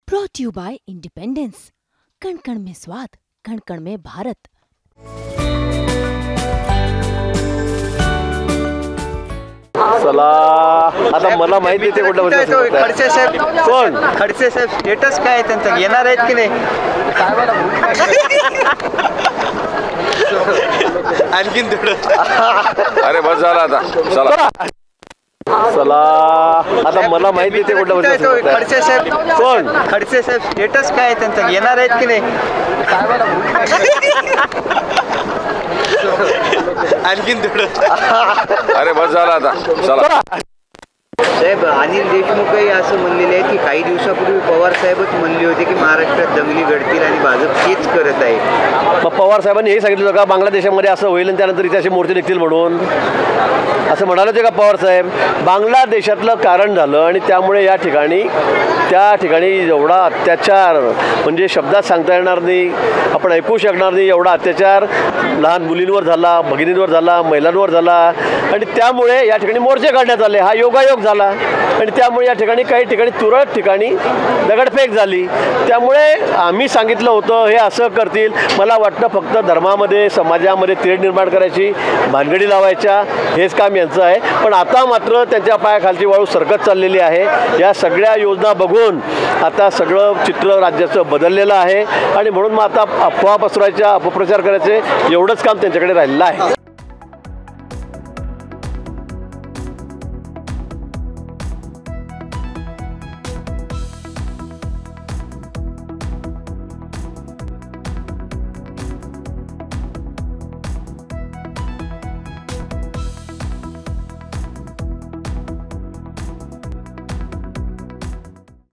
Brought you bye independence. कण कण में स्वाद, कण कण में भारत। चला आता मला माहित नाही ते कुठलं खडसे साहेब कोण खडसे साहेब स्टेटस काय आहे त्यांचं येणार आहेत की नाही आणखीन थोडं अरे बस झाला आता चला चला आता मला माहित नाही ते कुठलं खडसे साहेब कोण खडसे साहेब स्टेटस काय आहे त्यांचं येणार आहेत की नाही आणखीन थोडं अरे बस झाला आता चला साहेब अनिल देशमुखही असं म्हणलेले आहे की काही दिवसापूर्वी पवार साहेबच म्हणले होते की महाराष्ट्रात दंगली घडतील आणि भाजप तेच करत आहे। मग पवार साहेबांनी हे सांगितलं का बांगलादेशामध्ये असं होईल आणि त्यानंतर इथे असे मोर्चे निघतील म्हणून असं म्हणाले होते का पवार साहेब? बांगलादेशातलं कारण झालं आणि त्यामुळे त्या ठिकाणी एवढा अत्याचार म्हणजे शब्दात सांगता येणार नाही, आपण ऐकू शकणार नाही एवढा अत्याचार लहान मुलींवर झाला, भगिनींवर झाला, महिलांवर झाला आणि त्यामुळे या ठिकाणी मोर्चे काढण्यात आले। हा योगायोग झाला आणि त्यामुळे या ठिकाणी काही ठिकाणी तुरळक ठिकाणी दगडफेक झाली। त्यामुळे आम्ही सांगितलं होतं हे असं करतील, मला वाटतं फक्त धर्मामध्ये समाजामध्ये तेढ निर्माण करायची, भानगडी लावायच्या हेच काम यांचं आहे। पण आता मात्र त्यांच्या पायाखालची वाळू सरकत चाललेली आहे। या सगळ्या योजना बघून आता सगळं चित्र राज्याचं बदललेलं आहे आणि म्हणून मग आता अफवा पसरवायच्या, अपप्रचार करायचे एवढंच काम त्यांच्याकडे राहिलेलं आहे।